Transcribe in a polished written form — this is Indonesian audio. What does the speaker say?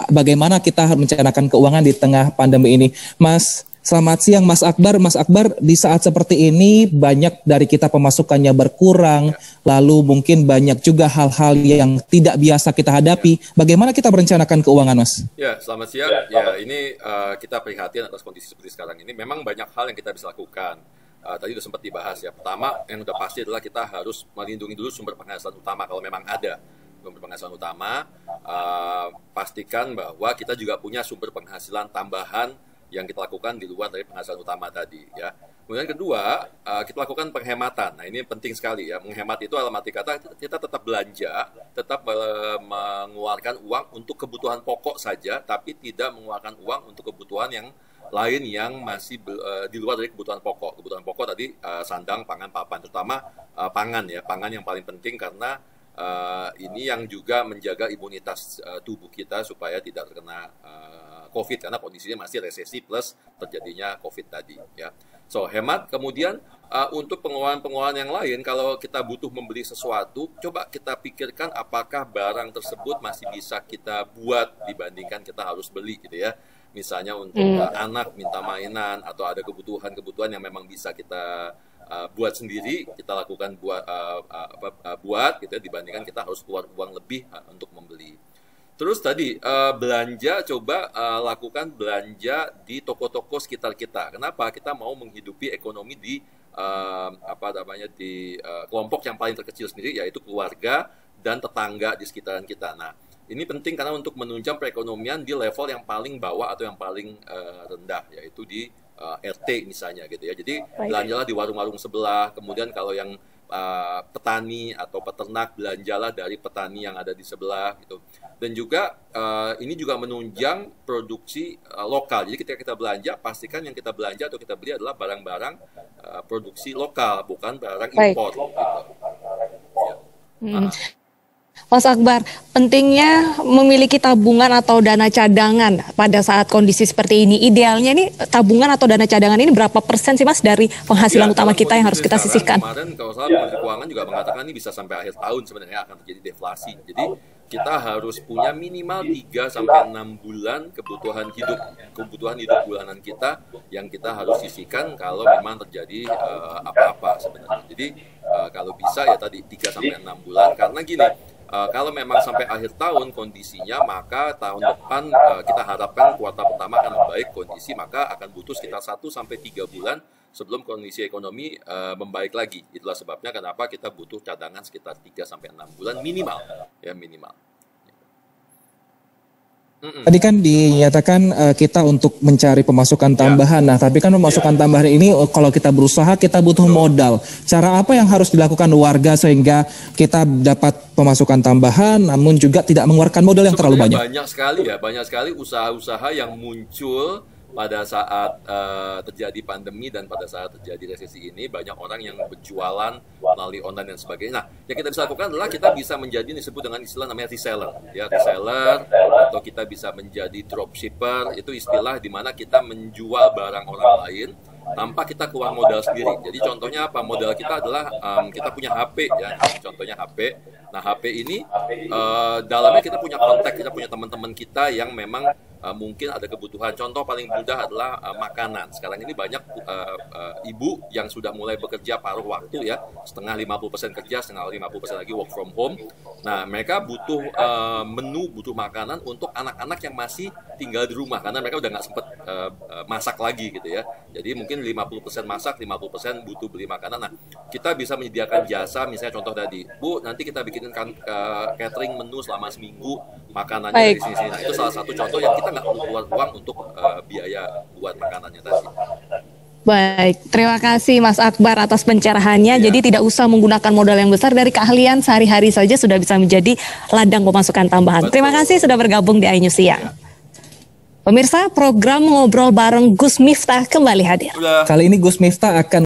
bagaimana kita merencanakan keuangan di tengah pandemi ini. Mas, selamat siang Mas Akbar. Mas Akbar, di saat seperti ini banyak dari kita pemasukannya berkurang, lalu mungkin banyak juga hal-hal yang tidak biasa kita hadapi. Bagaimana kita merencanakan keuangan, Mas? Ya, selamat siang. Ya, ini kita prihatin atas kondisi seperti sekarang ini. Memang banyak hal yang kita bisa lakukan. Tadi sudah sempat dibahas ya. Pertama, yang sudah pasti adalah kita harus melindungi dulu sumber penghasilan utama kalau memang ada. Sumber penghasilan utama, pastikan bahwa kita juga punya sumber penghasilan tambahan yang kita lakukan di luar dari penghasilan utama tadi ya. Kemudian kedua, kita lakukan penghematan. Nah, ini penting sekali ya. Menghemat itu dalam arti kata kita tetap belanja, tetap mengeluarkan uang untuk kebutuhan pokok saja, tapi tidak mengeluarkan uang untuk kebutuhan yang lain yang masih di luar dari kebutuhan pokok. Kebutuhan pokok tadi sandang, pangan, papan, terutama pangan ya. Pangan yang paling penting karena ini yang juga menjaga imunitas tubuh kita supaya tidak terkena COVID, karena kondisinya masih resesi plus terjadinya COVID tadi ya. So, hemat. Kemudian untuk pengeluaran-pengeluaran yang lain, kalau kita butuh membeli sesuatu, coba kita pikirkan apakah barang tersebut masih bisa kita buat dibandingkan kita harus beli gitu ya. Misalnya untuk anak minta mainan atau ada kebutuhan-kebutuhan yang memang bisa kita buat sendiri, kita lakukan buat gitu ya, dibandingkan kita harus keluar uang lebih untuk membeli. Terus tadi belanja, coba lakukan belanja di toko-toko sekitar kita. Kenapa? Kita mau menghidupi ekonomi di di kelompok yang paling terkecil sendiri, yaitu keluarga dan tetangga di sekitaran kita. Nah, ini penting karena untuk menunjang perekonomian di level yang paling bawah atau yang paling rendah, yaitu di RT misalnya gitu ya. Jadi belanjalah di warung-warung sebelah. Kemudian kalau yang petani atau peternak, belanjalah dari petani yang ada di sebelah gitu. Dan juga ini juga menunjang produksi lokal. Jadi ketika kita belanja, pastikan yang kita belanja atau kita beli adalah barang-barang produksi lokal, bukan barang impor gitu. Ya. Mas Akbar, pentingnya memiliki tabungan atau dana cadangan pada saat kondisi seperti ini. Idealnya nih tabungan atau dana cadangan ini berapa persen sih Mas dari penghasilan utama kita yang harus kita sisihkan? Kemarin kalau salah Menteri Keuangan juga mengatakan ini bisa sampai akhir tahun sebenarnya akan terjadi deflasi. Jadi kita harus punya minimal 3 sampai 6 bulan kebutuhan hidup bulanan kita yang kita harus sisihkan kalau memang terjadi apa-apa sebenarnya. Jadi kalau bisa ya tadi 3 sampai 6 bulan, karena gini, kalau memang sampai akhir tahun kondisinya, maka tahun depan kita harapkan kuartal pertama akan membaik kondisi, maka akan butuh sekitar 1 sampai 3 bulan sebelum kondisi ekonomi membaik lagi. Itulah sebabnya kenapa kita butuh cadangan sekitar 3 sampai 6 bulan minimal, ya minimal. Tadi kan dinyatakan kita untuk mencari pemasukan tambahan. Nah, tapi kan pemasukan tambahan ini kalau kita berusaha kita butuh modal. Cara apa yang harus dilakukan warga sehingga kita dapat pemasukan tambahan namun juga tidak mengeluarkan modal yang terlalu banyak? Banyak sekali usaha-usaha yang muncul pada saat terjadi pandemi dan pada saat terjadi resesi ini. Banyak orang yang berjualan melalui online dan sebagainya. Nah, yang kita bisa lakukan adalah kita bisa menjadi disebut dengan istilah namanya reseller, ya reseller, atau kita bisa menjadi dropshipper. Itu istilah di mana kita menjual barang orang lain tanpa kita keluar modal sendiri. Jadi contohnya apa? Modal kita adalah kita punya HP ya, contohnya HP. Nah, HP ini dalamnya kita punya kontak, kita punya teman-teman kita yang memang mungkin ada kebutuhan. Contoh paling mudah adalah makanan. Sekarang ini banyak ibu yang sudah mulai bekerja paruh waktu ya, setengah 50% kerja, setengah 50% lagi work from home. Nah, mereka butuh menu, butuh makanan untuk anak-anak yang masih tinggal di rumah karena mereka udah nggak sempet masak lagi gitu ya. Jadi mungkin 50% masak, 50% butuh beli makanan. Nah, kita bisa menyediakan jasa, misalnya contoh tadi, Bu, nanti kita bikinin catering menu selama seminggu, makanannya dari sini. Nah, itu salah satu contoh yang kita nggak perlu keluar uang untuk biaya buat makanannya tadi. Baik, terima kasih Mas Akbar atas pencerahannya. Jadi tidak usah menggunakan modal yang besar, dari keahlian sehari-hari saja sudah bisa menjadi ladang pemasukan tambahan. Terima kasih sudah bergabung di iNews Siang. Pemirsa, program Ngobrol Bareng Gus Miftah kembali hadir. Kali ini Gus Miftah akan